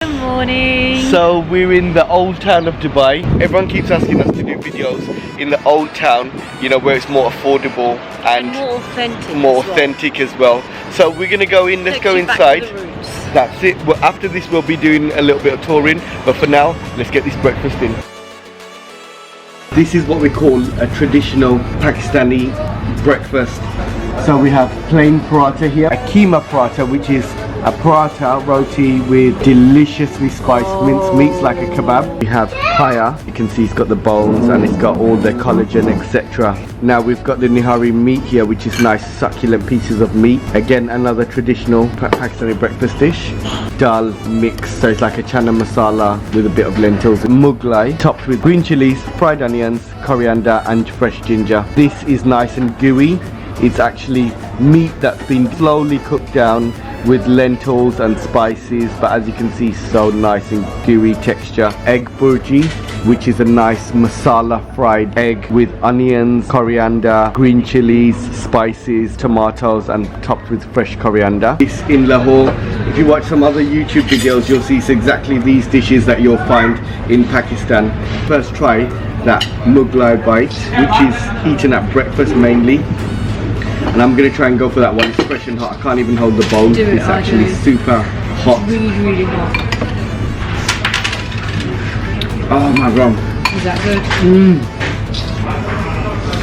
Good morning. So we're in the old town of Dubai. Everyone keeps asking us to do videos in the old town, you know, where it's more affordable and more authentic as well. So we're gonna go in. Let's go inside. That's it. Well, after this we'll be doing a little bit of touring, but for now let's get this breakfast in. This is what we call a traditional Pakistani breakfast. So we have plain paratha here, a keema paratha, which is a paratha roti with deliciously spiced minced meats like a kebab. We have paya, you can see it's got the bones and it's got all the collagen, etc. Now we've got the Nihari meat here, which is nice succulent pieces of meat. Again, another traditional Pakistani breakfast dish. Dal mix, so it's like a chana masala with a bit of lentils. Mughlai, topped with green chilies, fried onions, coriander and fresh ginger. This is nice and gooey. It's actually meat that's been slowly cooked down with lentils and spices, but as you can see, so nice and gooey texture. Egg burji, which is a nice masala fried egg with onions, coriander, green chilies, spices, tomatoes and topped with fresh coriander. It's in Lahore. If you watch some other YouTube videos, you'll see it's exactly these dishes that you'll find in Pakistan. First try that Mughlai bite, which is eaten at breakfast mainly. And I'm going to try and go for that one. It's fresh and hot. I can't even hold the bowl. It's actually super hot. It's really, really hot. Oh my god. Is that good?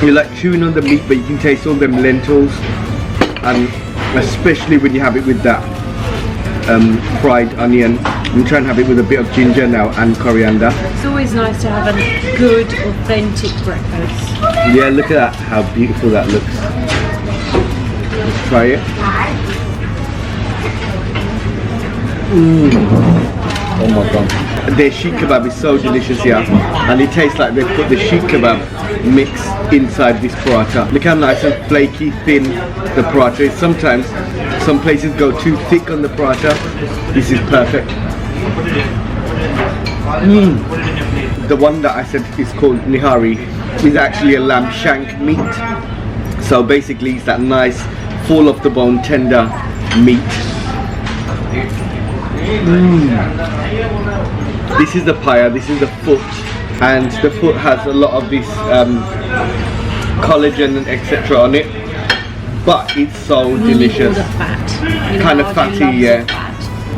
You're like chewing on the meat, but you can taste all them lentils. And especially when you have it with that fried onion. I'm trying to have it with a bit of ginger now and coriander. It's always nice to have a good, authentic breakfast. Yeah, look at that. How beautiful that looks. Let's try it. Oh my god. Their sheikh kebab is so delicious here, and it tastes like they've put the sheikh kebab mix inside this paratha. Look how nice and flaky thin the paratha is. Sometimes some places go too thick on the paratha. This is perfect. The one that I said is called Nihari is actually a lamb shank meat. So basically it's that nice full of the bone tender meat. This is the paya, this is the foot, and the foot has a lot of this collagen and etc on it, but it's so delicious. The fat. You know, kind of fatty, yeah.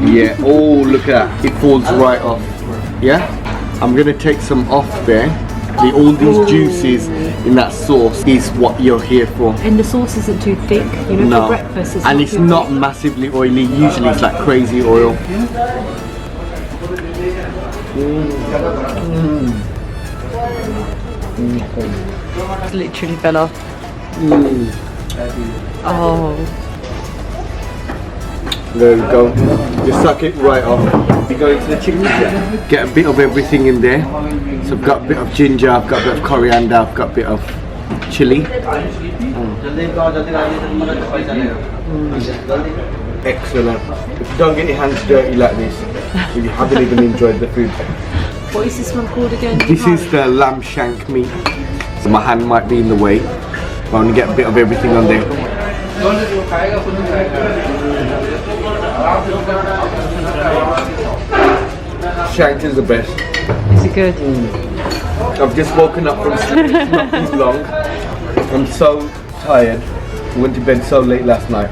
Yeah, oh look at that, it falls right off. Yeah, I'm gonna take some off there. All these juices in that sauce is what you're here for. And the sauce isn't too thick, you know, for breakfast. And it's not massively oily. Usually it's like crazy oil. It literally fell off. Oh. There we go. Just suck it right off. We go into the chicken. Get a bit of everything in there. So I've got a bit of ginger, I've got a bit of coriander, I've got a bit of chili. Excellent. If you don't get your hands dirty like this, you haven't even enjoyed the food. What is this one called again? This is the lamb shank meat. So my hand might be in the way, but I want to get a bit of everything on there. Shank is the best. Is it good? I've just woken up from sleep, it's not too long. I'm so tired. We went to bed so late last night.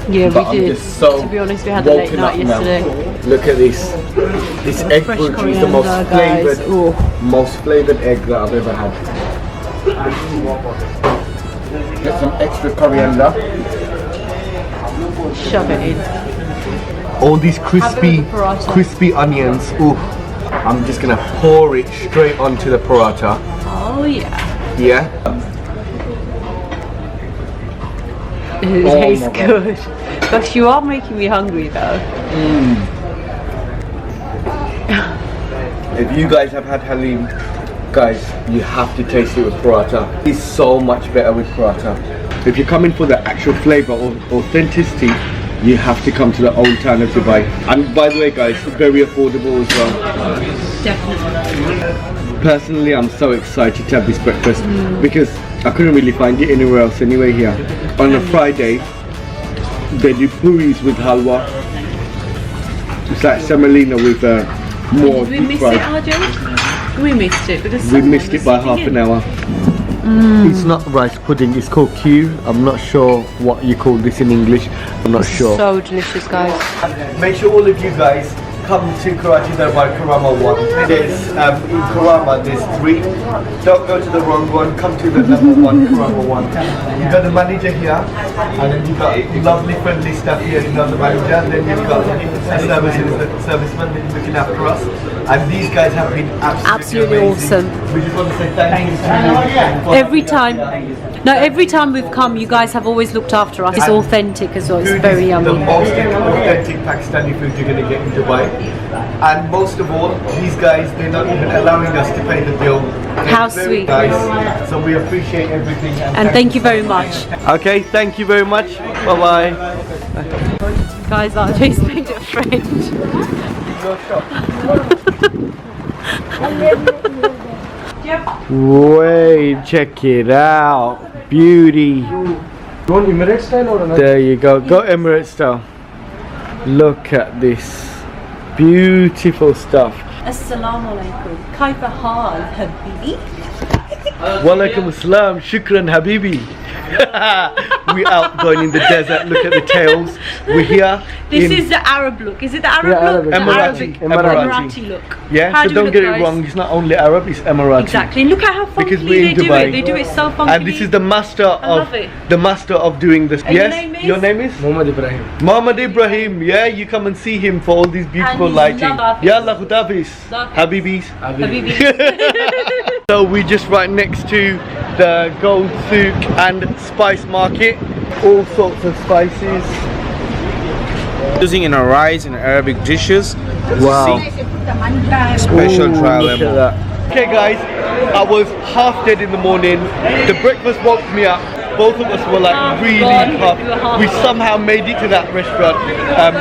Yeah, but we did. Just so to be honest, we had a late night yesterday. Look at this. This egg burji is the most flavoured egg that I've ever had. Get some extra coriander. Shove it in. All these crispy onions. Ooh. I'm just gonna pour it straight onto the paratha. Oh yeah. Yeah. It tastes good. Gosh, you are making me hungry though. If you guys have had halim, guys, you have to taste it with paratha. It's so much better with paratha. If you're coming for the actual flavour or authenticity, you have to come to the old town of Dubai. And by the way guys, very affordable as well. Definitely. Personally, I'm so excited to have this breakfast because I couldn't really find it anywhere else anyway here. On a Friday, they do puris with halwa. It's like semolina with more Did we deep miss fried. it, RJ? We missed it because We missed it by half an hour. It's not rice pudding, it's called Q. I'm not sure what you call this in English. I'm not sure. So delicious, guys. Make sure all of you guys come to Karachi Darbar Karama 1. There's in Karama there's 3. Don't go to the wrong one, come to the number 1, Karama 1. You've got the manager here, and then you've got lovely friendly staff here, you know the manager, and then you've got the serviceman that is looking after us. And these guys have been absolutely amazing. awesome. We just want to say thank you to you. Every time we've come, you guys have always looked after us. It's authentic as well. It's Food very is yummy. the most authentic Pakistani food you're going to get in Dubai. And most of all, these guys, they're not even allowing us to pay the bill. How Very sweet. Nice. So we appreciate everything. And thank you very much. Okay, thank you very much. Bye-bye. Guys, RJ's made a friend. Wait, check it out. Beauty. You want Emirates style or another? There you go. Go Emirates style. Look at this. Beautiful stuff. Assalamu alaikum. Kaifa hal, habibi? Walaikum assalam. Shukran habibi. We out going in the desert. Look at the tails. We're here. This is the Arab look. Is it the Arab Yeah, look? Arabic. The Emirati. look. Yeah, How so do don't we get look, it guys? wrong. It's not only Arab, it's Emirati. Exactly. Look at how funky Because we're they in do Dubai. it. They do it so funky. And this is the master of love it. doing this. And yes. your name is? Your name is? Muhammad Ibrahim. Muhammad Ibrahim. Yeah, you come and see him for all these beautiful And lighting. love Yalla Khudafis. Love Habibis. Habibi. So we're just right next to the Gold Souk and Spice Market. All sorts of spices. Using in a rice and Arabic dishes. Wow. Special trial Look at lemon. that. Okay guys, I was half dead in the morning. The breakfast woke me up. Both of us were like Half really gone. half. You were half We gone. somehow made it to that restaurant,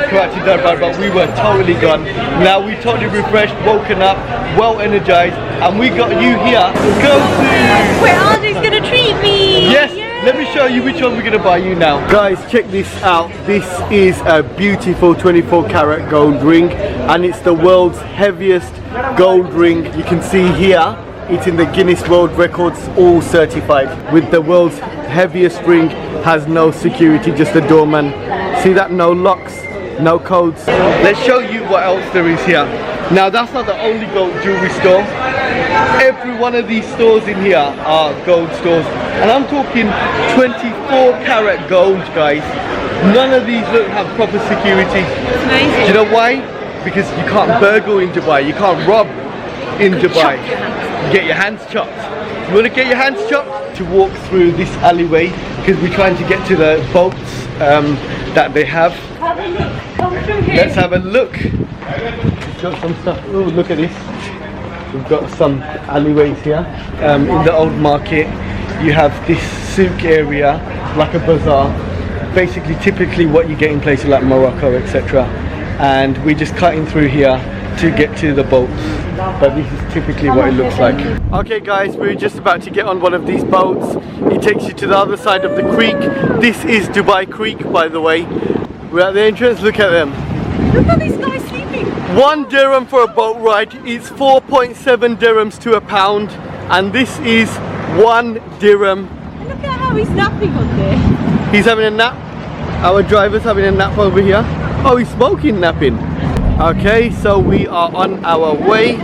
Karachi Darbar, but we were totally gone. Now we totally refreshed, woken up, well energized, and we got you here. Go to. Where RJ's gonna treat me. Yes, let me show you which one we're gonna buy you now. Guys, check this out. This is a beautiful 24 karat gold ring, and it's the world's heaviest gold ring. You can see here, it's in the Guinness World Records, all certified. With the world's heaviest ring, has no security, just a doorman. See that? No locks, no codes. Let's show you what else there is here. Now that's not the only gold jewelry store. Every one of these stores in here are gold stores, and I'm talking 24 karat gold, guys. None of these don't have proper security. It's amazing. Do you know why? Because you can't burgle in Dubai, you can't rob in Dubai. You get your hands chopped. You want to get your hands chopped? To walk through this alleyway, because we're trying to get to the boats that they have. Have a look. Come through here. Let's have a look. We've got some stuff. Oh, look at this. We've got some alleyways here. In the old market, you have this souk area, like a bazaar. Basically, typically what you get in places like Morocco, etc. And we're just cutting through here to get to the boats. But this is typically what it looks like. Okay guys, we're just about to get on one of these boats. It takes you to the other side of the creek. This is Dubai Creek, by the way. We're at the entrance, look at them. Look at this guy sleeping. 1 dirham for a boat ride. It's 4.7 dirhams to a pound. And this is 1 dirham. Look at how he's napping on there. He's having a nap. Our driver's having a nap over here. Oh, he's smoking, napping. Okay, so we are on our way.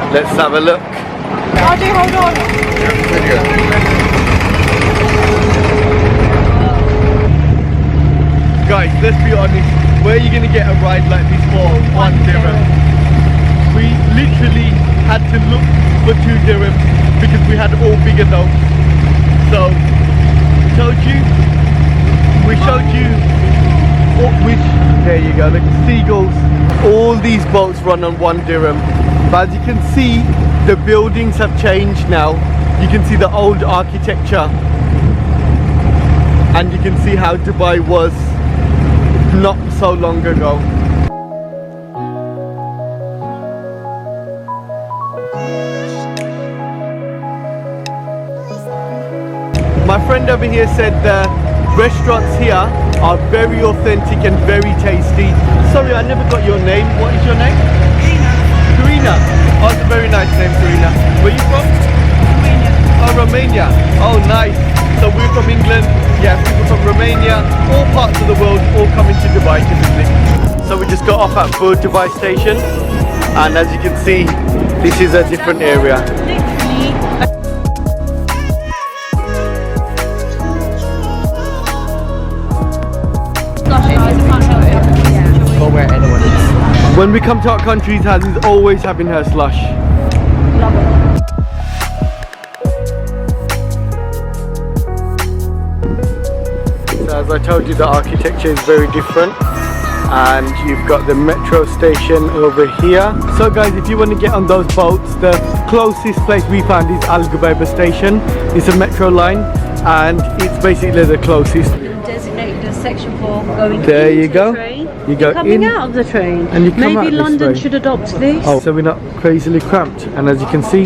Let's have a look. RJ, hold on. Guys, let's be honest. Where are you going to get a ride like this for 1 dirham? We literally had to look for 2 dirhams because we had all bigger boats. So, we showed you which, there you go, look, seagulls. All these boats run on 1 dirham. But as you can see, the buildings have changed now. You can see the old architecture. And you can see how Dubai was not so long ago. My friend over here said the restaurants here are very authentic and very tasty. Sorry, I never got your name. What is your name? Karina. Oh, it's a very nice name, Karina. Where are you from? Romania. Oh, Romania. Oh, nice. So we're from England. Yeah, people from Romania. All parts of the world all coming to Dubai to visit. So we just got off at Bur Dubai station. And as you can see, this is a different area. When we come to our countries, Hazi's always having her slush. Love it. So as I told you, the architecture is very different. And you've got the metro station over here. So guys, if you want to get on those boats, the closest place we found is Al Ghubaiba station. It's a metro line and it's basically the closest. Designated a section for going There into you go. the train. You go Coming in out of the train. and you come out Maybe this London way. should adopt this. Oh, so we're not crazily cramped. And as you can see,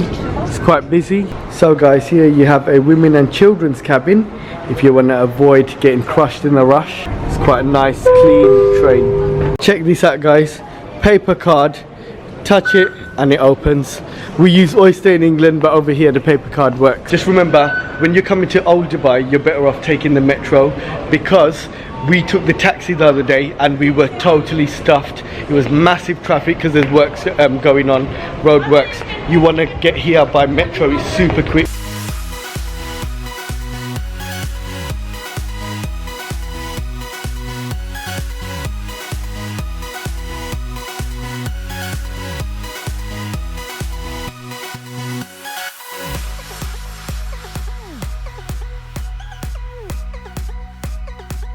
it's quite busy. So guys, here you have a women and children's cabin. If you want to avoid getting crushed in a rush. It's quite a nice, clean train. Check this out guys. Paper card. Touch it and it opens. We use Oyster in England, but over here the paper card works. Just remember, when you're coming to Old Dubai, you're better off taking the metro, because we took the taxi the other day and we were totally stuffed. It was massive traffic because there's works going on, road works. You want to get here by metro, it's super quick.